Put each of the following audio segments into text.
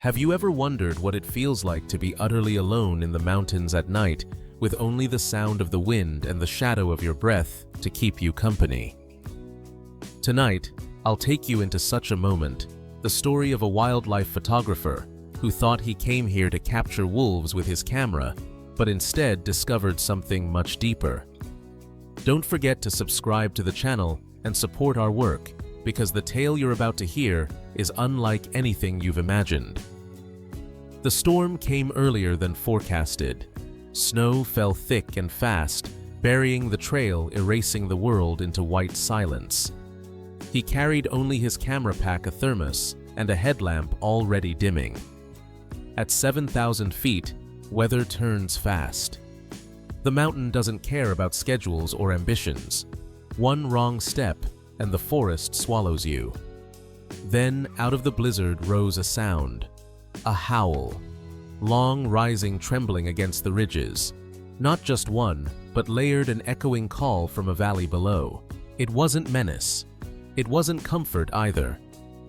Have you ever wondered what it feels like to be utterly alone in the mountains at night, with only the sound of the wind and the shadow of your breath to keep you company? Tonight, I'll take you into such a moment, the story of a wildlife photographer who thought he came here to capture wolves with his camera, but instead discovered something much deeper. Don't forget to subscribe to the channel and support our work, because the tale you're about to hear is unlike anything you've imagined. The storm came earlier than forecasted. Snow fell thick and fast, burying the trail, erasing the world into white silence. He carried only his camera pack, a thermos, and a headlamp already dimming. At 7,000 feet, weather turns fast. The mountain doesn't care about schedules or ambitions. One wrong step, and the forest swallows you. Then, out of the blizzard rose a sound, a howl, long rising, trembling against the ridges. Not just one, but layered and echoing call from a valley below. It wasn't menace. It wasn't comfort either.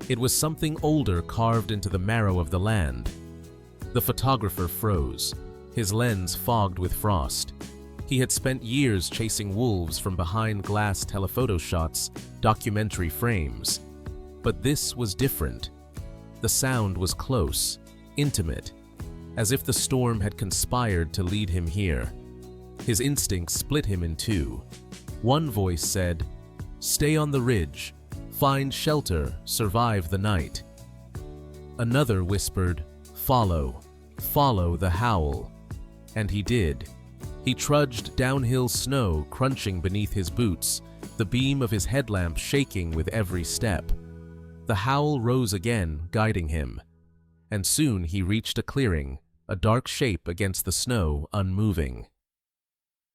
It was something older, carved into the marrow of the land. The photographer froze, his lens fogged with frost. He had spent years chasing wolves from behind glass telephoto shots, documentary frames. But this was different. The sound was close, intimate, as if the storm had conspired to lead him here. His instincts split him in two. One voice said, "Stay on the ridge, find shelter, survive the night." Another whispered, "Follow, follow the howl." And he did. He trudged downhill, snow crunching beneath his boots, the beam of his headlamp shaking with every step. The howl rose again, guiding him. And soon he reached a clearing, a dark shape against the snow, unmoving.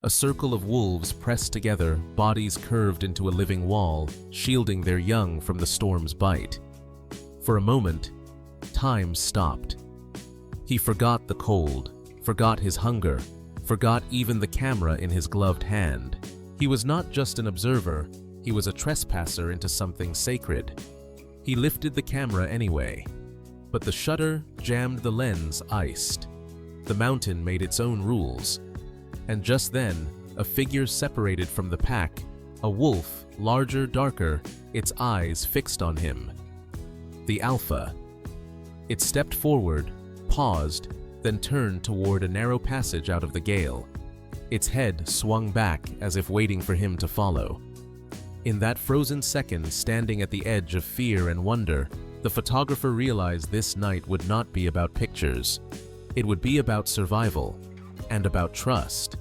A circle of wolves pressed together, bodies curved into a living wall, shielding their young from the storm's bite. For a moment, time stopped. He forgot the cold, forgot his hunger, forgot even the camera in his gloved hand. He was not just an observer, he was a trespasser into something sacred. He lifted the camera anyway. But the shutter jammed, the lens iced. The mountain made its own rules. And just then, a figure separated from the pack, a wolf, larger, darker, its eyes fixed on him. The alpha. It stepped forward, paused, then turned toward a narrow passage out of the gale. Its head swung back as if waiting for him to follow. In that frozen second, standing at the edge of fear and wonder, the photographer realized this night would not be about pictures. It would be about survival and about trust.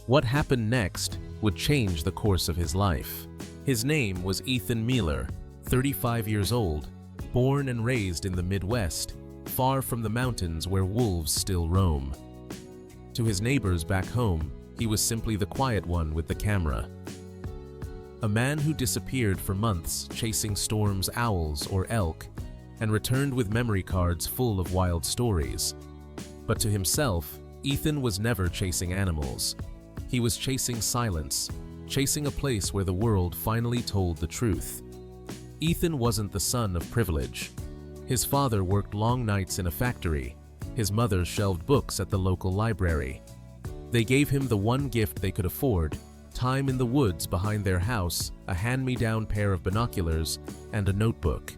What happened next would change the course of his life. His name was Ethan Mueller, 35 years old, born and raised in the Midwest, far from the mountains where wolves still roam. To his neighbors back home, he was simply the quiet one with the camera. A man who disappeared for months chasing storms, owls, or elk, and returned with memory cards full of wild stories. But to himself, Ethan was never chasing animals. He was chasing silence, chasing a place where the world finally told the truth. Ethan wasn't the son of privilege. His father worked long nights in a factory. His mother shelved books at the local library. They gave him the one gift they could afford: time in the woods behind their house, a hand-me-down pair of binoculars, and a notebook.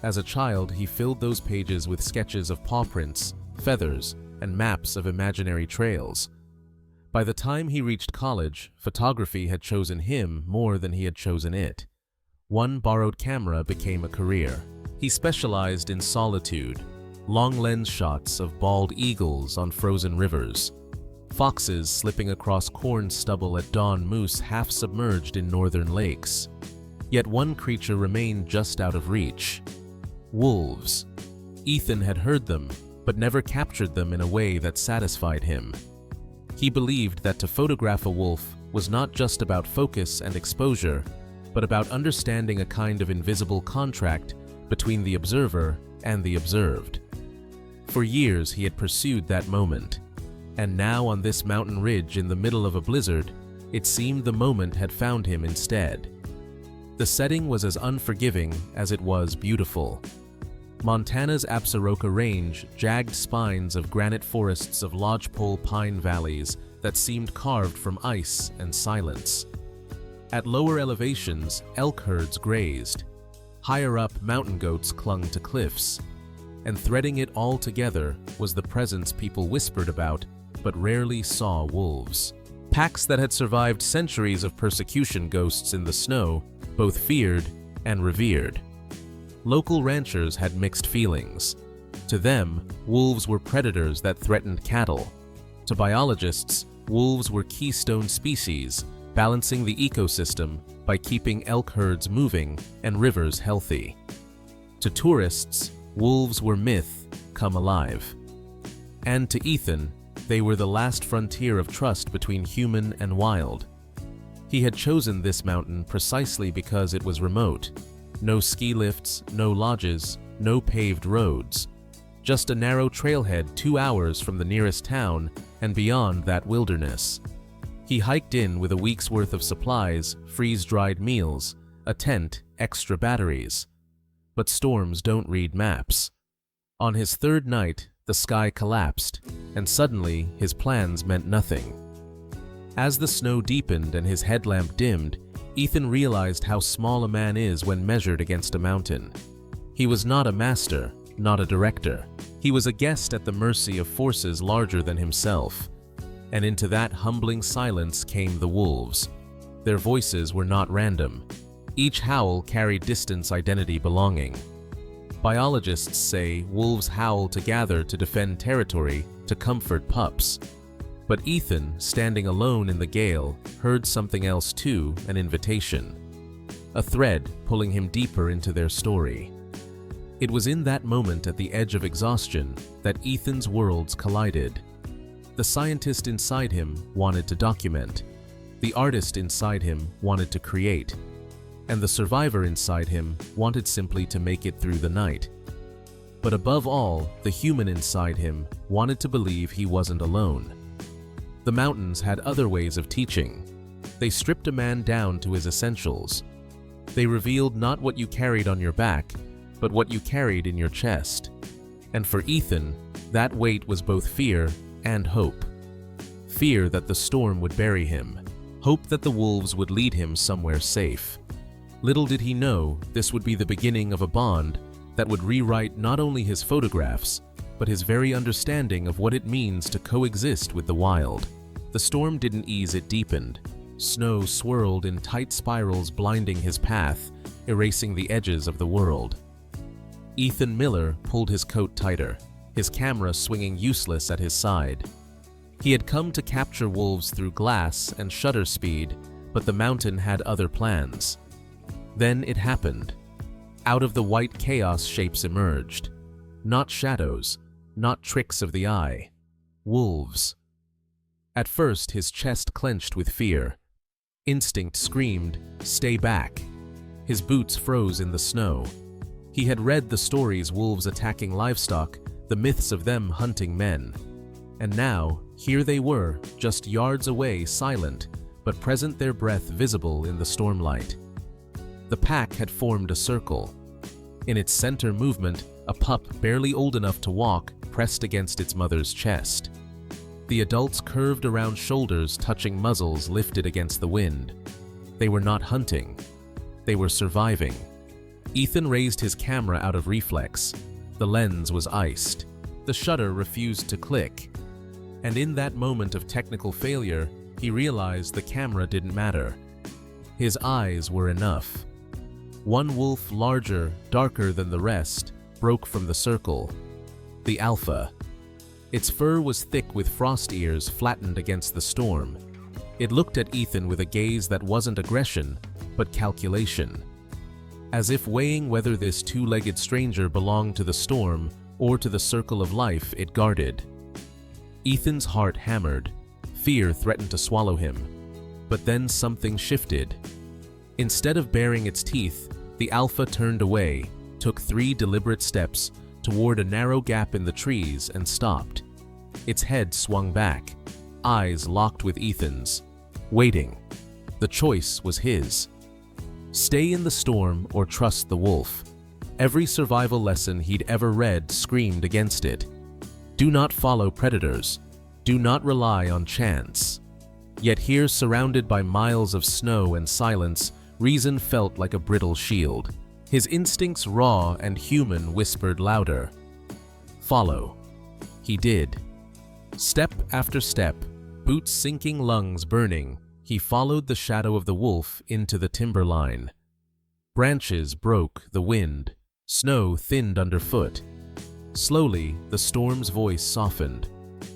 As a child, he filled those pages with sketches of paw prints, feathers, and maps of imaginary trails. By the time he reached college, photography had chosen him more than he had chosen it. One borrowed camera became a career. He specialized in solitude, long lens shots of bald eagles on frozen rivers, foxes slipping across corn stubble at dawn, moose half submerged in northern lakes. Yet one creature remained just out of reach: wolves. Ethan had heard them, but never captured them in a way that satisfied him. He believed that to photograph a wolf was not just about focus and exposure, but about understanding a kind of invisible contract between the observer and the observed. For years he had pursued that moment, and now on this mountain ridge in the middle of a blizzard, it seemed the moment had found him instead. The setting was as unforgiving as it was beautiful. Montana's Absaroka Range jagged spines of granite forests of lodgepole pine valleys that seemed carved from ice and silence. At lower elevations, elk herds grazed. Higher up, mountain goats clung to cliffs. And threading it all together was the presence people whispered about but rarely saw: wolves. Packs that had survived centuries of persecution ghosts in the snow, both feared and revered. Local ranchers had mixed feelings. To them, wolves were predators that threatened cattle. To biologists, wolves were keystone species, balancing the ecosystem by keeping elk herds moving and rivers healthy. To tourists, wolves were myth come alive. And to Ethan, they were the last frontier of trust between human and wild. He had chosen this mountain precisely because it was remote. No ski lifts, no lodges, no paved roads. Just a narrow trailhead 2 hours from the nearest town and beyond that wilderness. He hiked in with a week's worth of supplies, freeze-dried meals, a tent, extra batteries. But storms don't read maps. On his third night, the sky collapsed, and suddenly his plans meant nothing. As the snow deepened and his headlamp dimmed, Ethan realized how small a man is when measured against a mountain. He was not a master, not a director. He was a guest at the mercy of forces larger than himself. And into that humbling silence came the wolves. Their voices were not random. Each howl carried distance, identity, belonging. Biologists say wolves howl to gather, to defend territory, to comfort pups. But Ethan, standing alone in the gale, heard something else too: an invitation. A thread pulling him deeper into their story. It was in that moment, at the edge of exhaustion, that Ethan's worlds collided. The scientist inside him wanted to document. The artist inside him wanted to create. And the survivor inside him wanted simply to make it through the night. But above all, the human inside him wanted to believe he wasn't alone. The mountains had other ways of teaching. They stripped a man down to his essentials. They revealed not what you carried on your back, but what you carried in your chest. And for Ethan, that weight was both fear and hope. Fear that the storm would bury him. Hope that the wolves would lead him somewhere safe. Little did he know, this would be the beginning of a bond that would rewrite not only his photographs, but his very understanding of what it means to coexist with the wild. The storm didn't ease, it deepened. Snow swirled in tight spirals, blinding his path, erasing the edges of the world. Ethan Miller pulled his coat tighter, his camera swinging useless at his side. He had come to capture wolves through glass and shutter speed, but the mountain had other plans. Then it happened. Out of the white chaos, shapes emerged. Not shadows, not tricks of the eye. Wolves. At first, his chest clenched with fear. Instinct screamed, "Stay back." His boots froze in the snow. He had read the stories: wolves attacking livestock, the myths of them hunting men. And now, here they were, just yards away, silent, but present, their breath visible in the stormlight. The pack had formed a circle. In its center movement, a pup barely old enough to walk pressed against its mother's chest. The adults curved around shoulders, touching muzzles lifted against the wind. They were not hunting. They were surviving. Ethan raised his camera out of reflex. The lens was iced. The shutter refused to click. And in that moment of technical failure, he realized the camera didn't matter. His eyes were enough. One wolf, larger, darker than the rest, broke from the circle. The alpha. Its fur was thick with frost ears flattened against the storm. It looked at Ethan with a gaze that wasn't aggression, but calculation. As if weighing whether this two-legged stranger belonged to the storm or to the circle of life it guarded. Ethan's heart hammered. Fear threatened to swallow him. But then something shifted. Instead of baring its teeth, the alpha turned away, took 3 deliberate steps toward a narrow gap in the trees, and stopped. Its head swung back, eyes locked with Ethan's, waiting. The choice was his. Stay in the storm or trust the wolf. Every survival lesson he'd ever read screamed against it. Do not follow predators. Do not rely on chance. Yet here, surrounded by miles of snow and silence, reason felt like a brittle shield. His instincts, raw and human, whispered louder. Follow. He did. Step after step, boots sinking, lungs burning, he followed the shadow of the wolf into the timberline. Branches broke the wind. Snow thinned underfoot. Slowly, the storm's voice softened.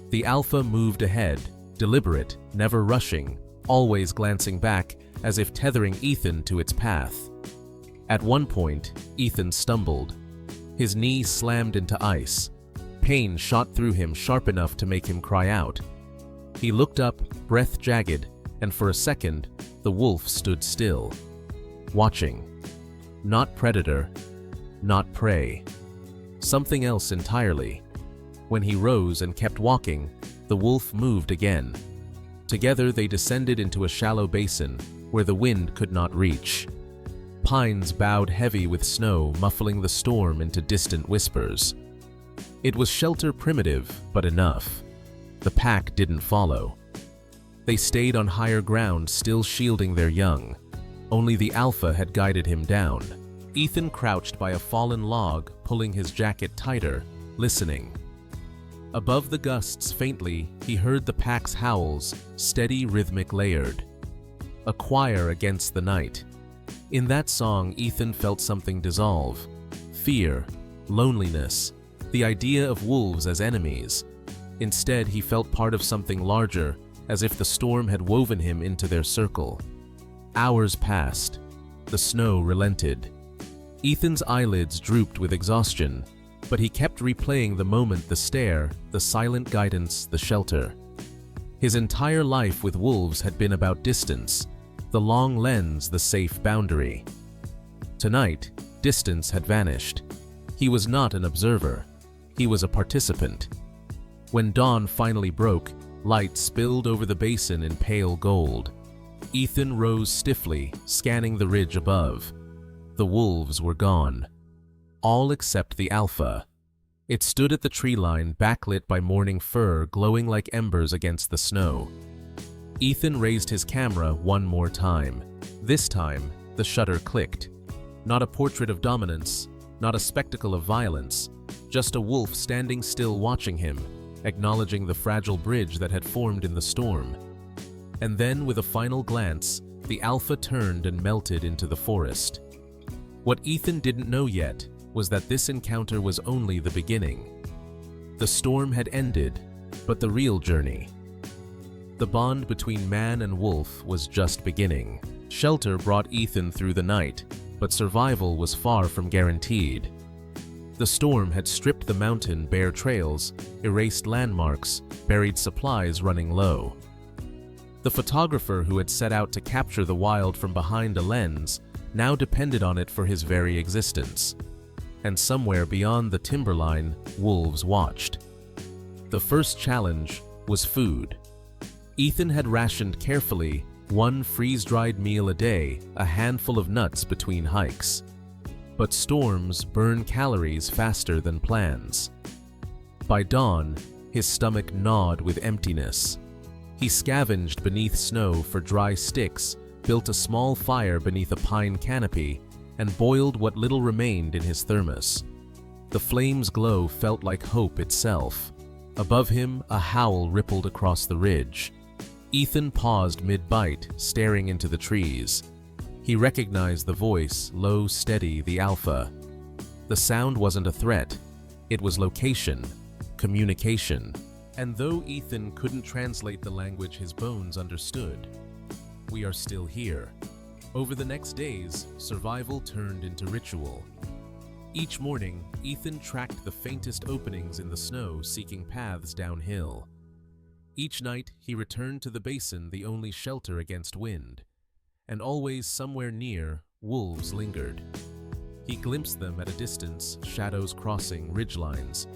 The alpha moved ahead, deliberate, never rushing, always glancing back as if tethering Ethan to its path. At one point, Ethan stumbled. His knee slammed into ice. Pain shot through him sharp enough to make him cry out. He looked up, breath jagged, and for a second, the wolf stood still, watching. Not predator, not prey. Something else entirely. When he rose and kept walking, the wolf moved again. Together they descended into a shallow basin where the wind could not reach. Pines bowed heavy with snow, muffling the storm into distant whispers. It was shelter primitive, but enough. The pack didn't follow. They stayed on higher ground, still shielding their young. Only the alpha had guided him down. Ethan crouched by a fallen log, pulling his jacket tighter, listening. Above the gusts, faintly, he heard the pack's howls, steady, rhythmic, layered. A choir against the night. In that song, Ethan felt something dissolve. Fear, loneliness, the idea of wolves as enemies. Instead, he felt part of something larger, as if the storm had woven him into their circle. Hours passed. The snow relented. Ethan's eyelids drooped with exhaustion, but he kept replaying the moment, the stare, the silent guidance, the shelter. His entire life with wolves had been about distance, the long lens, the safe boundary. Tonight, distance had vanished. He was not an observer. He was a participant. When dawn finally broke, light spilled over the basin in pale gold. Ethan rose stiffly, scanning the ridge above. The wolves were gone. All except the alpha. It stood at the tree line, backlit by morning fur glowing like embers against the snow. Ethan raised his camera one more time. This time, the shutter clicked. Not a portrait of dominance, not a spectacle of violence, just a wolf standing still watching him, acknowledging the fragile bridge that had formed in the storm. And then, with a final glance, the alpha turned and melted into the forest. What Ethan didn't know yet was that this encounter was only the beginning. The storm had ended, but the real journey. The bond between man and wolf was just beginning. Shelter brought Ethan through the night, but survival was far from guaranteed. The storm had stripped the mountain bare trails, erased landmarks, buried supplies running low. The photographer who had set out to capture the wild from behind a lens now depended on it for his very existence. And somewhere beyond the timberline, wolves watched. The first challenge was food. Ethan had rationed carefully, one freeze-dried meal a day, a handful of nuts between hikes. But storms burn calories faster than plans. By dawn, his stomach gnawed with emptiness. He scavenged beneath snow for dry sticks, built a small fire beneath a pine canopy, and boiled what little remained in his thermos. The flame's glow felt like hope itself. Above him, a howl rippled across the ridge. Ethan paused mid-bite, staring into the trees. He recognized the voice, low, steady, the alpha. The sound wasn't a threat. It was location, communication. And though Ethan couldn't translate the language his bones understood, we are still here. Over the next days, survival turned into ritual. Each morning, Ethan tracked the faintest openings in the snow, seeking paths downhill. Each night, he returned to the basin, the only shelter against wind. And always somewhere near, wolves lingered. He glimpsed them at a distance, shadows crossing ridgelines,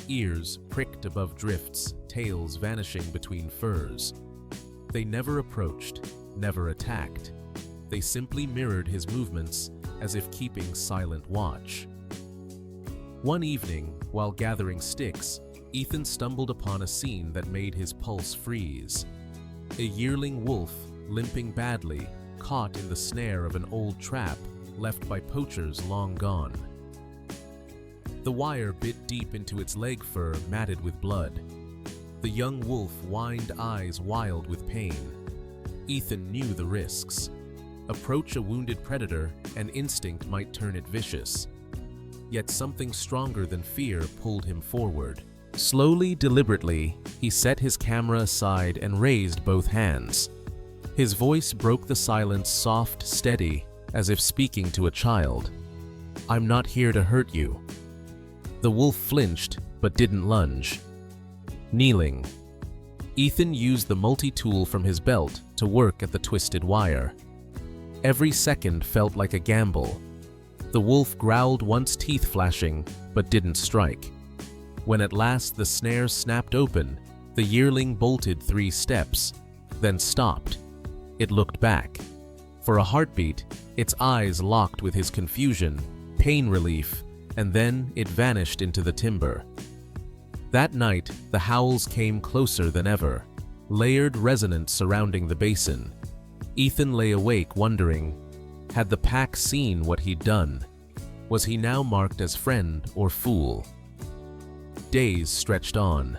ears pricked above drifts, tails vanishing between firs. They never approached, never attacked. They simply mirrored his movements, as if keeping silent watch. One evening, while gathering sticks, Ethan stumbled upon a scene that made his pulse freeze. A yearling wolf, limping badly, caught in the snare of an old trap left by poachers long gone. The wire bit deep into its leg fur matted with blood. The young wolf whined, eyes wild with pain. Ethan knew the risks. Approach a wounded predator, and instinct might turn it vicious. Yet something stronger than fear pulled him forward. Slowly, deliberately, he set his camera aside and raised both hands. His voice broke the silence, soft, steady, as if speaking to a child. "I'm not here to hurt you." The wolf flinched, but didn't lunge. Kneeling, Ethan used the multi-tool from his belt to work at the twisted wire. Every second felt like a gamble. The wolf growled, once teeth flashing, but didn't strike. When at last the snare snapped open, the yearling bolted 3 steps, then stopped. It looked back. For a heartbeat, its eyes locked with his confusion, pain relief, and then it vanished into the timber. That night, the howls came closer than ever, layered, resonant, surrounding the basin. Ethan lay awake, wondering, had the pack seen what he'd done? Was he now marked as friend or fool? Days stretched on.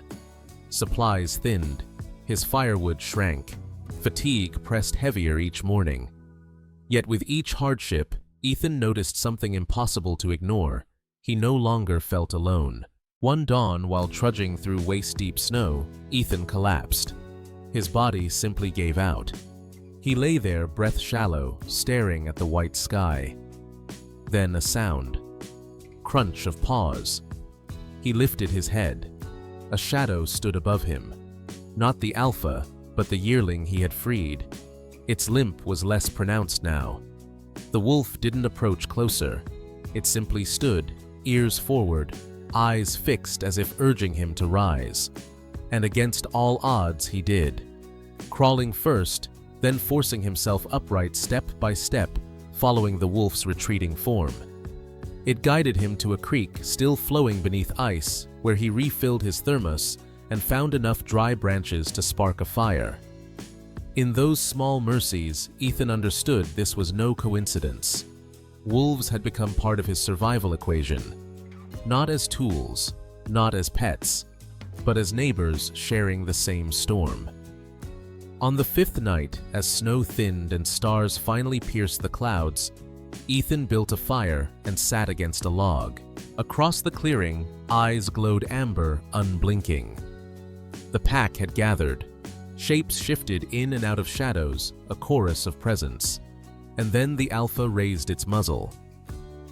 Supplies thinned. His firewood shrank. Fatigue pressed heavier each morning. Yet with each hardship, Ethan noticed something impossible to ignore. He no longer felt alone. One dawn, while trudging through waist-deep snow, Ethan collapsed. His body simply gave out. He lay there, breath shallow, staring at the white sky. Then a sound. Crunch of paws. He lifted his head. A shadow stood above him. Not the alpha, but the yearling he had freed. Its limp was less pronounced now. The wolf didn't approach closer. It simply stood, ears forward, eyes fixed as if urging him to rise. And against all odds he did. Crawling first, then forcing himself upright step by step, following the wolf's retreating form. It guided him to a creek still flowing beneath ice, where he refilled his thermos and found enough dry branches to spark a fire. In those small mercies, Ethan understood this was no coincidence. Wolves had become part of his survival equation, not as tools, not as pets, but as neighbors sharing the same storm. On the 5th night, as snow thinned and stars finally pierced the clouds, Ethan built a fire and sat against a log. Across the clearing, eyes glowed amber, unblinking. The pack had gathered. Shapes shifted in and out of shadows, a chorus of presence. And then the alpha raised its muzzle.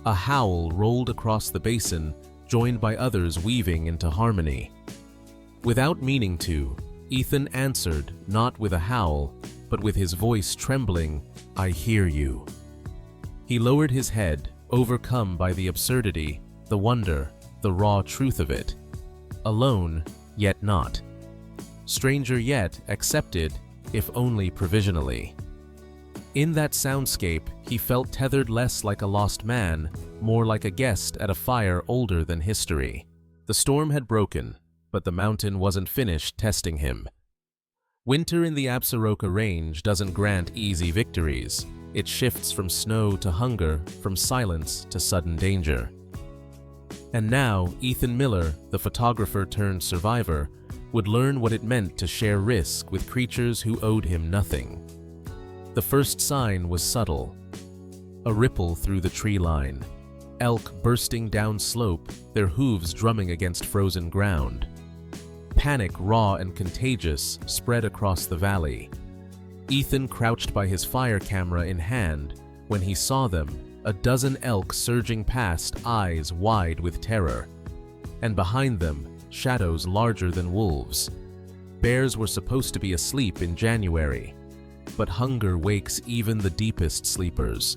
A howl rolled across the basin, joined by others weaving into harmony. Without meaning to, Ethan answered, not with a howl, but with his voice trembling, "I hear you." He lowered his head, overcome by the absurdity, the wonder, the raw truth of it. Alone, yet not. Stranger yet, accepted, if only provisionally. In that soundscape, he felt tethered less like a lost man, more like a guest at a fire older than history. The storm had broken, but the mountain wasn't finished testing him. Winter in the Absaroka Range doesn't grant easy victories. It shifts from snow to hunger, from silence to sudden danger. And now, Ethan Miller, the photographer turned survivor, would learn what it meant to share risk with creatures who owed him nothing. The first sign was subtle. A ripple through the tree line. Elk bursting down slope, their hooves drumming against frozen ground. Panic, raw and contagious, spread across the valley. Ethan crouched by his fire camera in hand when he saw them, a dozen elk surging past, eyes wide with terror. And behind them, shadows larger than wolves. Bears were supposed to be asleep in January, but hunger wakes even the deepest sleepers.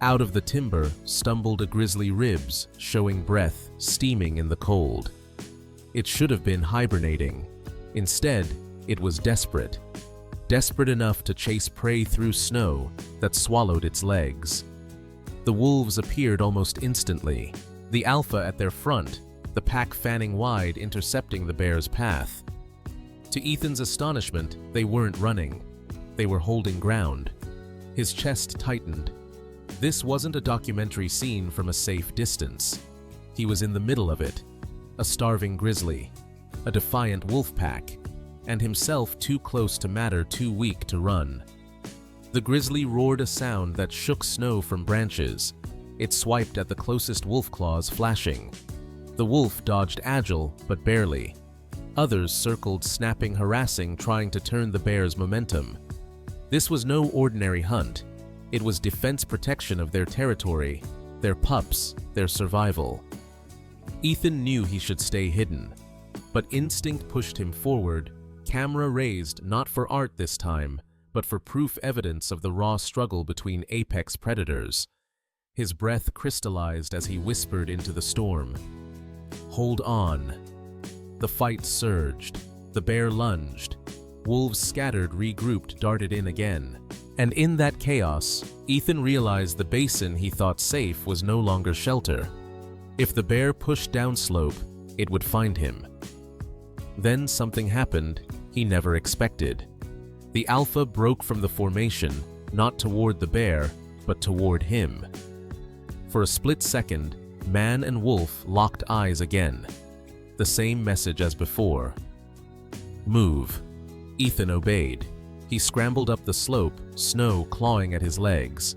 Out of the timber stumbled a grizzly ribs, showing breath, steaming in the cold. It should have been hibernating. Instead, it was desperate. Desperate enough to chase prey through snow that swallowed its legs. The wolves appeared almost instantly. The alpha at their front, the pack fanning wide, intercepting the bear's path. To Ethan's astonishment, they weren't running. They were holding ground. His chest tightened. This wasn't a documentary scene from a safe distance. He was in the middle of it. A starving grizzly, a defiant wolf pack, and himself too close to matter, too weak to run. The grizzly roared a sound that shook snow from branches. It swiped at the closest wolf claws, flashing. The wolf dodged agile, but barely. Others circled, snapping, harassing, trying to turn the bear's momentum. This was no ordinary hunt. It was defense, protection of their territory, their pups, their survival. Ethan knew he should stay hidden, but instinct pushed him forward, camera raised not for art this time, but for proof, evidence of the raw struggle between apex predators. His breath crystallized as he whispered into the storm. "Hold on." The fight surged. The bear lunged. Wolves scattered, regrouped, darted in again. And in that chaos, Ethan realized the basin he thought safe was no longer shelter. If the bear pushed downslope, it would find him. Then something happened he never expected. The alpha broke from the formation, not toward the bear, but toward him. For a split second, man and wolf locked eyes again. The same message as before. "Move." Ethan obeyed. He scrambled up the slope, snow clawing at his legs.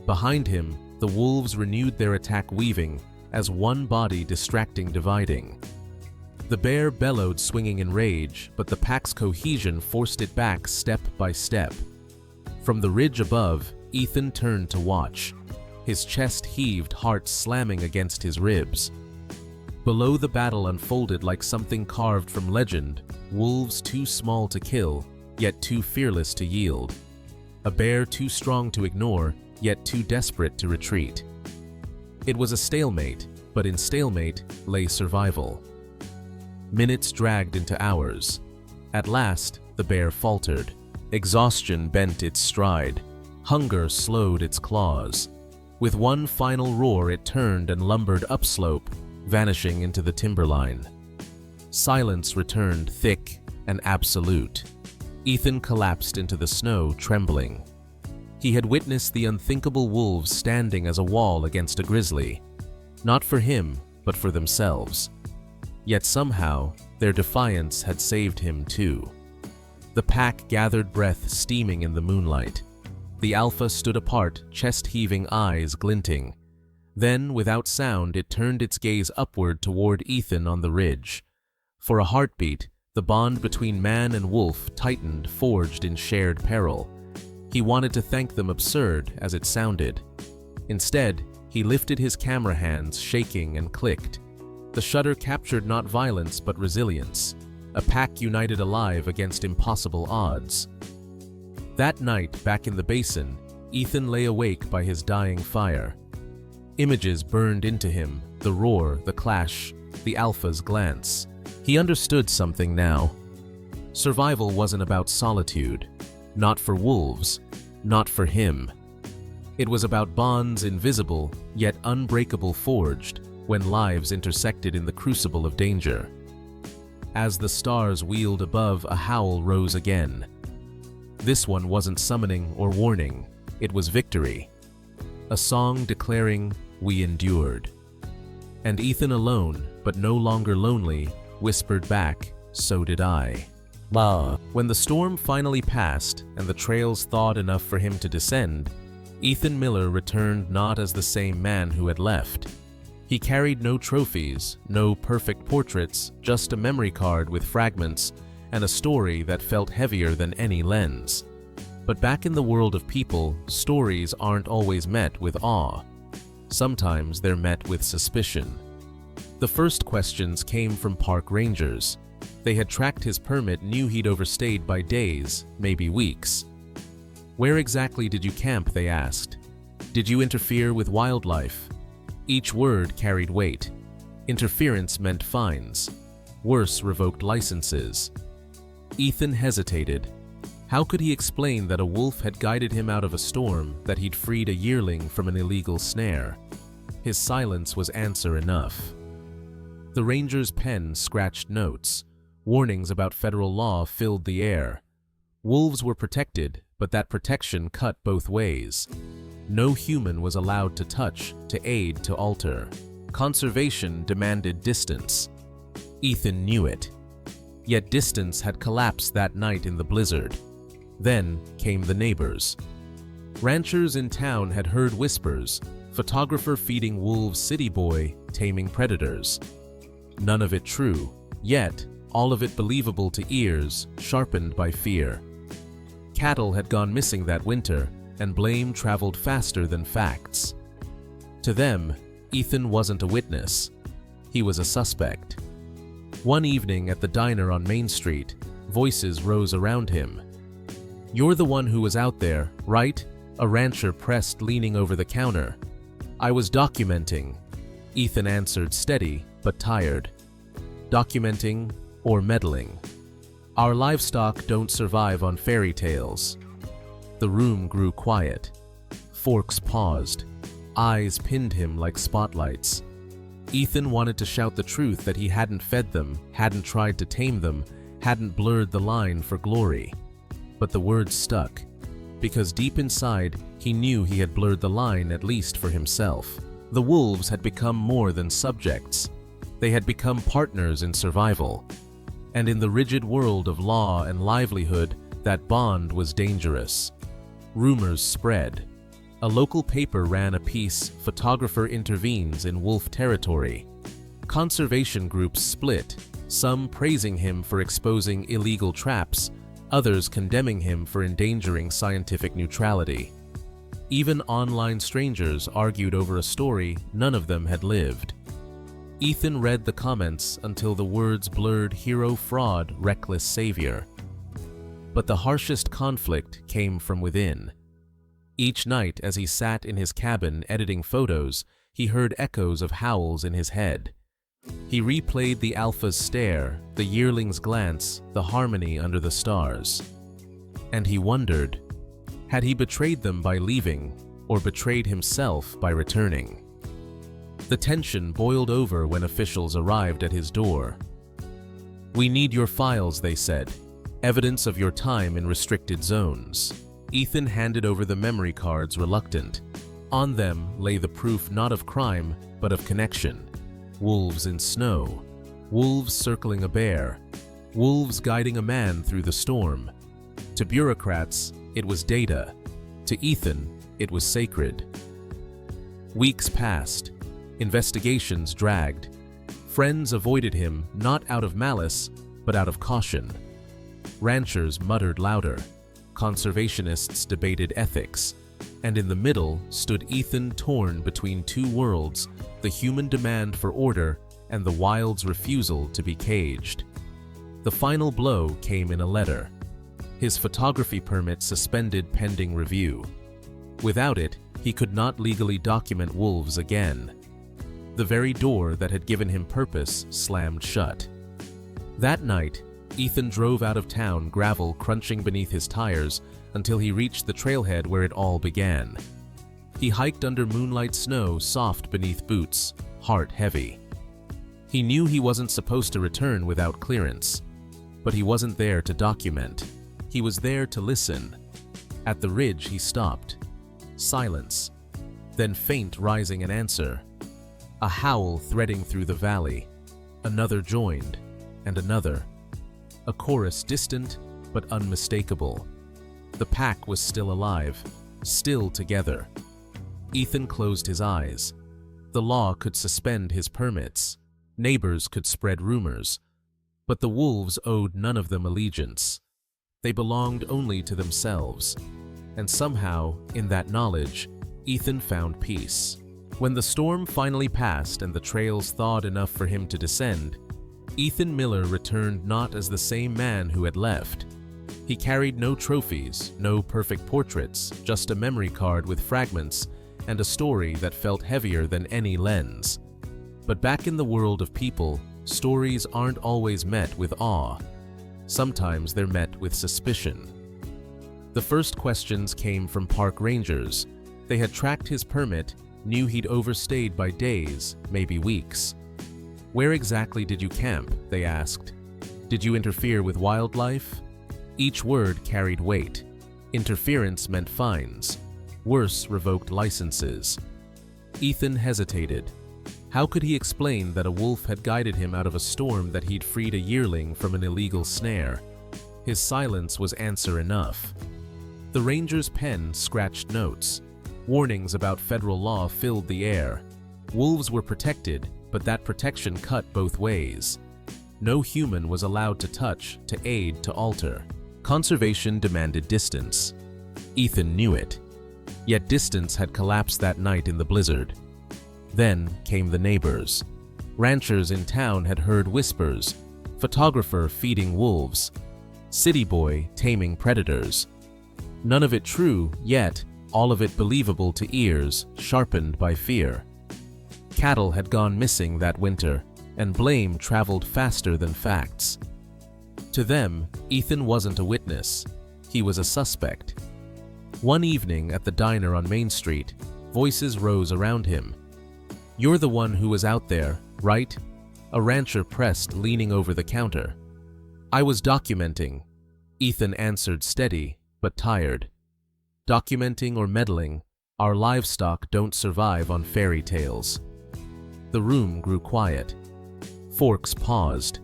Behind him, the wolves renewed their attack, weaving as one body, distracting, dividing. The bear bellowed, swinging in rage, but the pack's cohesion forced it back step by step. From the ridge above, Ethan turned to watch. His chest heaved, heart slamming against his ribs. Below, the battle unfolded like something carved from legend, wolves too small to kill, yet too fearless to yield. A bear too strong to ignore, yet too desperate to retreat. It was a stalemate, but in stalemate lay survival. Minutes dragged into hours. At last, the bear faltered. Exhaustion bent its stride. Hunger slowed its claws. With one final roar, it turned and lumbered upslope, vanishing into the timberline. Silence returned, thick and absolute. Ethan collapsed into the snow, trembling. He had witnessed the unthinkable wolves standing as a wall against a grizzly. Not for him, but for themselves. Yet somehow, their defiance had saved him too. The pack gathered breath, steaming in the moonlight. The alpha stood apart, chest-heaving, eyes glinting. Then, without sound, it turned its gaze upward toward Ethan on the ridge. For a heartbeat, the bond between man and wolf tightened, forged in shared peril. He wanted to thank them, absurd as it sounded. Instead, he lifted his camera hands, shaking, and clicked. The shutter captured not violence but resilience, a pack united, alive against impossible odds. That night, back in the basin, Ethan lay awake by his dying fire. Images burned into him, the roar, the clash, the alpha's glance. He understood something now. Survival wasn't about solitude. Not for wolves, not for him. It was about bonds, invisible, yet unbreakable, forged when lives intersected in the crucible of danger. As the stars wheeled above, a howl rose again. This one wasn't summoning or warning, it was victory. A song declaring, "We endured." And Ethan, alone, but no longer lonely, whispered back, "So did I." When the storm finally passed and the trails thawed enough for him to descend, Ethan Miller returned not as the same man who had left. He carried no trophies, no perfect portraits, just a memory card with fragments and a story that felt heavier than any lens. But back in the world of people, stories aren't always met with awe. Sometimes they're met with suspicion. The first questions came from park rangers. They had tracked his permit, knew he'd overstayed by days, maybe weeks. "Where exactly did you camp?" they asked. "Did you interfere with wildlife?" Each word carried weight. Interference meant fines. Worse, revoked licenses. Ethan hesitated. How could he explain that a wolf had guided him out of a storm, that he'd freed a yearling from an illegal snare? His silence was answer enough. The ranger's pen scratched notes. Warnings about federal law filled the air. Wolves were protected, but that protection cut both ways. No human was allowed to touch, to aid, to alter. Conservation demanded distance. Ethan knew it. Yet distance had collapsed that night in the blizzard. Then came the neighbors. Ranchers in town had heard whispers, photographer feeding wolves, city boy taming predators. None of it true, yet all of it believable to ears sharpened by fear. Cattle had gone missing that winter, and blame traveled faster than facts. To them, Ethan wasn't a witness. He was a suspect. One evening at the diner on Main Street, voices rose around him. "You're the one who was out there, right?" A rancher pressed, leaning over the counter. "I was documenting," Ethan answered, steady but tired. "Documenting or meddling. Our livestock don't survive on fairy tales." The room grew quiet. Forks paused. Eyes pinned him like spotlights. Ethan wanted to shout the truth that he hadn't fed them, hadn't tried to tame them, hadn't blurred the line for glory. But the words stuck, because deep inside, he knew he had blurred the line, at least for himself. The wolves had become more than subjects. They had become partners in survival. And in the rigid world of law and livelihood, that bond was dangerous. Rumors spread. A local paper ran a piece, "Photographer intervenes in wolf territory." Conservation groups split, some praising him for exposing illegal traps, others condemning him for endangering scientific neutrality. Even online strangers argued over a story none of them had lived. Ethan read the comments until the words blurred hero fraud, reckless savior. But the harshest conflict came from within. Each night as he sat in his cabin editing photos, he heard echoes of howls in his head. He replayed the alpha's stare, the yearling's glance, the harmony under the stars. And he wondered, had he betrayed them by leaving, or betrayed himself by returning? The tension boiled over when officials arrived at his door. "We need your files," they said. "Evidence of your time in restricted zones." Ethan handed over the memory cards, reluctant. On them lay the proof not of crime, but of connection. Wolves in snow. Wolves circling a bear. Wolves guiding a man through the storm. To bureaucrats, it was data. To Ethan, it was sacred. Weeks passed. Investigations dragged. Friends avoided him, not out of malice, but out of caution. Ranchers muttered louder. Conservationists debated ethics. And in the middle stood Ethan, torn between two worlds, the human demand for order and the wild's refusal to be caged. The final blow came in a letter. His photography permit suspended pending review. Without it, he could not legally document wolves again. The very door that had given him purpose slammed shut. That night, Ethan drove out of town, gravel crunching beneath his tires, until he reached the trailhead where it all began. He hiked under moonlight snow, soft beneath boots, heart heavy. He knew he wasn't supposed to return without clearance, but he wasn't there to document. He was there to listen. At the ridge, he stopped. Silence. Then faint rising an answer. A howl threading through the valley. Another joined, and another. A chorus distant but unmistakable. The pack was still alive, still together. Ethan closed his eyes. The law could suspend his permits. Neighbors could spread rumors. But the wolves owed none of them allegiance. They belonged only to themselves. And somehow, in that knowledge, Ethan found peace. When the storm finally passed and the trails thawed enough for him to descend, Ethan Miller returned not as the same man who had left. He carried no trophies, no perfect portraits, just a memory card with fragments and a story that felt heavier than any lens. But back in the world of people, stories aren't always met with awe. Sometimes they're met with suspicion. The first questions came from park rangers. They had tracked his permit, knew he'd overstayed by days, maybe weeks. "Where exactly did you camp?" they asked. "Did you interfere with wildlife?" Each word carried weight. Interference meant fines. Worse, revoked licenses. Ethan hesitated. How could he explain that a wolf had guided him out of a storm that he'd freed a yearling from an illegal snare? His silence was answer enough. The ranger's pen scratched notes. Warnings about federal law filled the air. Wolves were protected, but that protection cut both ways. No human was allowed to touch, to aid, to alter. Conservation demanded distance. Ethan knew it. Yet distance had collapsed that night in the blizzard. Then came the neighbors. Ranchers in town had heard whispers. Photographer feeding wolves. City boy taming predators. None of it true, yet all of it believable to ears sharpened by fear. Cattle had gone missing that winter, and blame traveled faster than facts. To them, Ethan wasn't a witness. He was a suspect. One evening at the diner on Main Street, voices rose around him. "You're the one who was out there, right?" A rancher pressed, leaning over the counter. "I was documenting," Ethan answered, steady but tired. "Documenting or meddling, our livestock don't survive on fairy tales." The room grew quiet. Forks paused.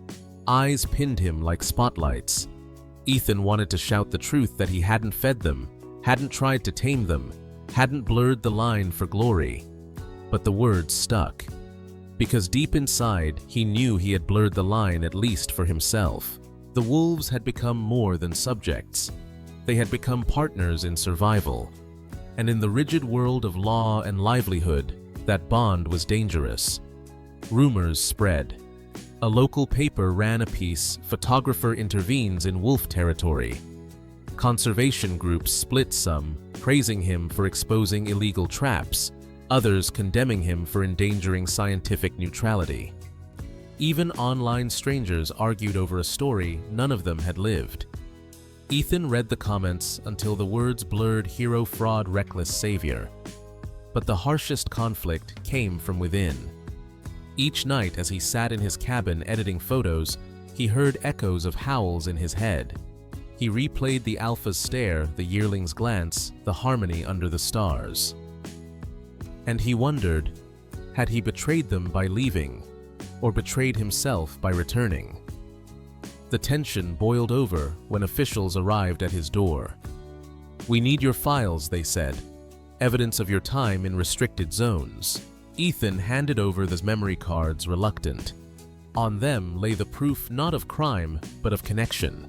Eyes pinned him like spotlights. Ethan wanted to shout the truth that he hadn't fed them, hadn't tried to tame them, hadn't blurred the line for glory. But the words stuck. Because deep inside, he knew he had blurred the line at least for himself. The wolves had become more than subjects. They had become partners in survival. And in the rigid world of law and livelihood, that bond was dangerous. Rumors spread. A local paper ran a piece, "Photographer intervenes in wolf territory." Conservation groups split, some praising him for exposing illegal traps, others condemning him for endangering scientific neutrality. Even online strangers argued over a story none of them had lived. Ethan read the comments until the words blurred hero, fraud, reckless savior. But the harshest conflict came from within. Each night as he sat in his cabin editing photos, he heard echoes of howls in his head. He replayed the alpha's stare, the yearling's glance, the harmony under the stars. And he wondered, had he betrayed them by leaving, or betrayed himself by returning? The tension boiled over when officials arrived at his door. "We need your files," they said. "Evidence of your time in restricted zones." Ethan handed over the memory cards, reluctant. On them lay the proof not of crime, but of connection.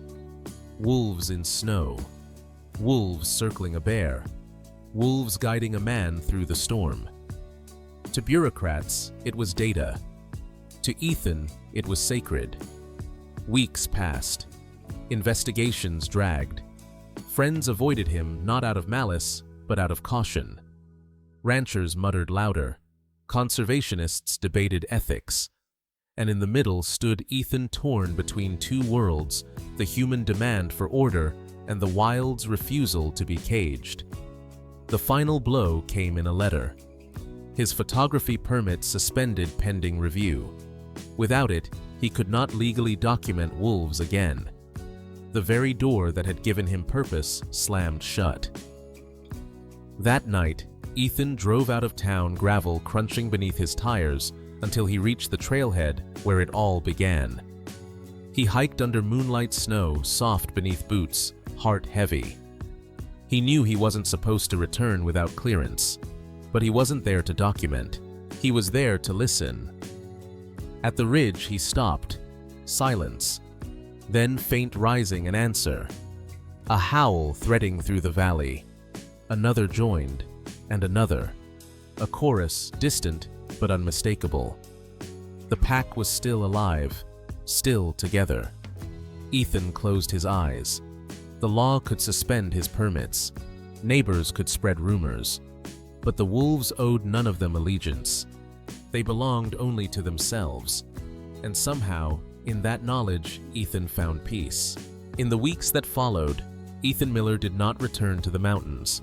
Wolves in snow. Wolves circling a bear. Wolves guiding a man through the storm. To bureaucrats, it was data. To Ethan, it was sacred. Weeks passed. Investigations dragged. Friends avoided him not out of malice, but out of caution. Ranchers muttered louder. Conservationists debated ethics. And in the middle stood Ethan, torn between two worlds, the human demand for order and the wild's refusal to be caged. The final blow came in a letter. His photography permit suspended pending review. Without it, he could not legally document wolves again. The very door that had given him purpose slammed shut. That night, Ethan drove out of town, gravel crunching beneath his tires, until he reached the trailhead where it all began. He hiked under moonlight snow, soft beneath boots, heart heavy. He knew he wasn't supposed to return without clearance, but he wasn't there to document. He was there to listen. At the ridge, he stopped. Silence. Then faint rising, an answer. A howl threading through the valley. Another joined, and another. A chorus, distant but unmistakable. The pack was still alive, still together. Ethan closed his eyes. The law could suspend his permits. Neighbors could spread rumors. But the wolves owed none of them allegiance. They belonged only to themselves. And somehow, in that knowledge, Ethan found peace. In the weeks that followed, Ethan Miller did not return to the mountains.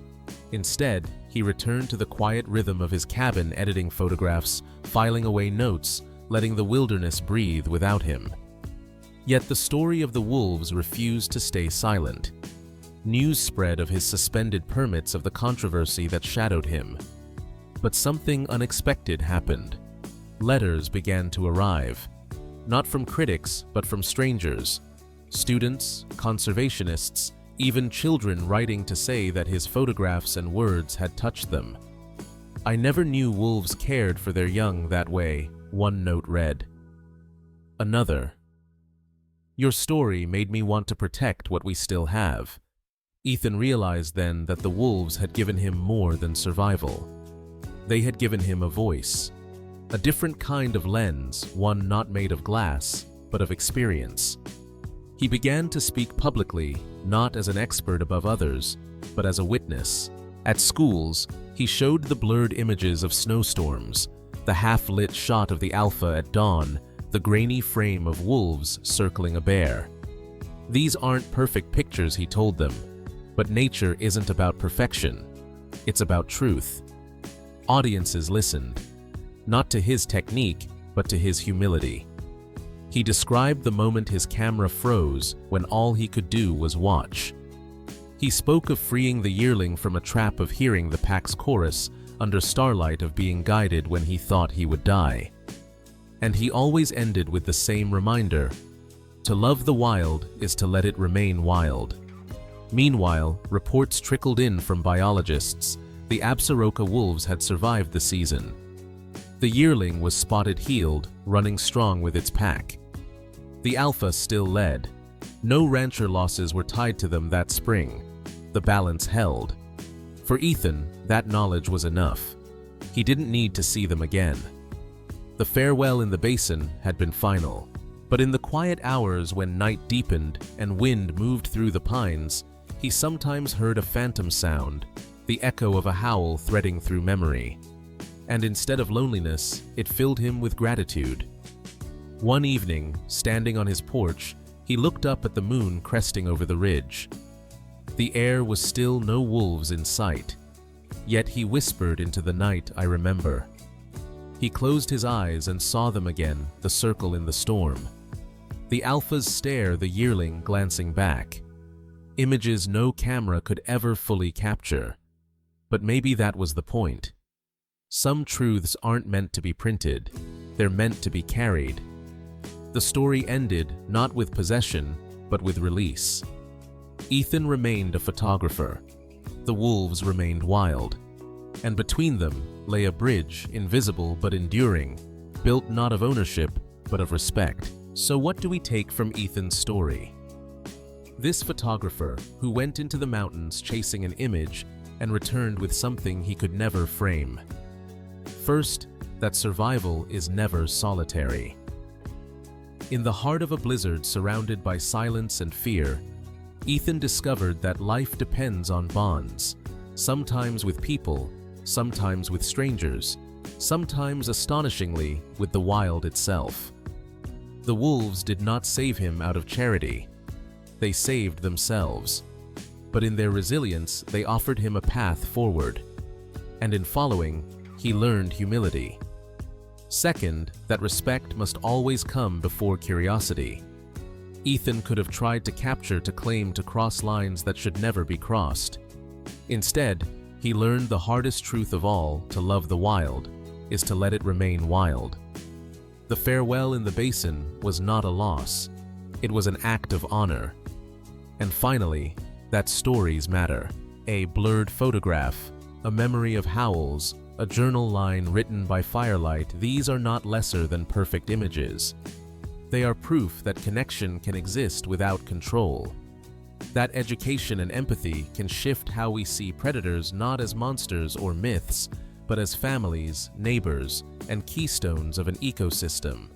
Instead, he returned to the quiet rhythm of his cabin, editing photographs, filing away notes, letting the wilderness breathe without him. Yet the story of the wolves refused to stay silent. News spread of his suspended permits, of the controversy that shadowed him. But something unexpected happened. Letters began to arrive, not from critics, but from strangers, students, conservationists, even children writing to say that his photographs and words had touched them. "I never knew wolves cared for their young that way," one note read. Another: "Your story made me want to protect what we still have." Ethan realized then that the wolves had given him more than survival. They had given him a voice, a different kind of lens, one not made of glass, but of experience. He began to speak publicly, not as an expert above others, but as a witness. At schools, he showed the blurred images of snowstorms, the half-lit shot of the Alpha at dawn, the grainy frame of wolves circling a bear. These aren't perfect pictures, he told them, but nature isn't about perfection. It's about truth. Audiences listened, not to his technique, but to his humility. He described the moment his camera froze, when all he could do was watch. He spoke of freeing the yearling from a trap of hearing the pack's chorus under starlight, of being guided when he thought he would die. And he always ended with the same reminder: to love the wild is to let it remain wild. Meanwhile, reports trickled in from biologists. The Absaroka wolves had survived the season. The yearling was spotted healed, running strong with its pack. The Alpha still led. No rancher losses were tied to them that spring. The balance held. For Ethan, that knowledge was enough. He didn't need to see them again. The farewell in the basin had been final. But in the quiet hours when night deepened and wind moved through the pines, he sometimes heard a phantom sound, the echo of a howl threading through memory. And instead of loneliness, it filled him with gratitude. One evening, standing on his porch, he looked up at the moon cresting over the ridge. The air was still, no wolves in sight. Yet he whispered into the night, "I remember." He closed his eyes and saw them again, the circle in the storm. The Alpha's stare, the yearling glancing back. Images no camera could ever fully capture. But maybe that was the point. Some truths aren't meant to be printed, they're meant to be carried. The story ended not with possession, but with release. Ethan remained a photographer. The wolves remained wild. And between them lay a bridge, invisible but enduring, built not of ownership, but of respect. So what do we take from Ethan's story? This photographer, who went into the mountains chasing an image and returned with something he could never frame. First, that survival is never solitary. In the heart of a blizzard surrounded by silence and fear, Ethan discovered that life depends on bonds, sometimes with people, sometimes with strangers, sometimes astonishingly with the wild itself. The wolves did not save him out of charity. They saved themselves. But in their resilience, they offered him a path forward. And in following, he learned humility. Second, that respect must always come before curiosity. Ethan could have tried to capture, to claim, to cross lines that should never be crossed. Instead, he learned the hardest truth of all: to love the wild is to let it remain wild. The farewell in the basin was not a loss. It was an act of honor. And finally, that stories matter. A blurred photograph, a memory of howls, a journal line written by firelight, these are not lesser than perfect images. They are proof that connection can exist without control. That education and empathy can shift how we see predators, not as monsters or myths, but as families, neighbors, and keystones of an ecosystem.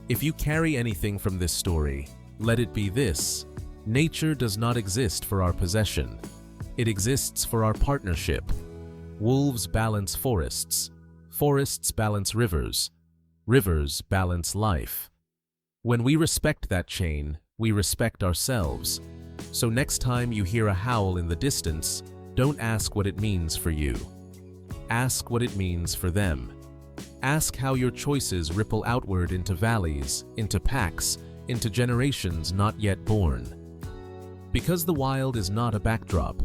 If you carry anything from this story, let it be this: nature does not exist for our possession. It exists for our partnership. Wolves balance forests. Forests balance rivers. Rivers balance life. When we respect that chain, we respect ourselves. So next time you hear a howl in the distance, Don't ask what it means for you. Ask what it means for them. Ask how your choices ripple outward into valleys, into packs, into generations not yet born. Because the wild is not a backdrop,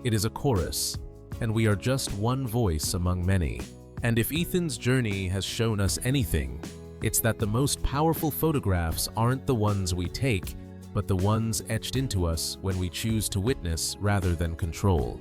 it is a chorus, and we are just one voice among many. And if Ethan's journey has shown us anything, it's that the most powerful photographs aren't the ones we take, but the ones etched into us when we choose to witness rather than control.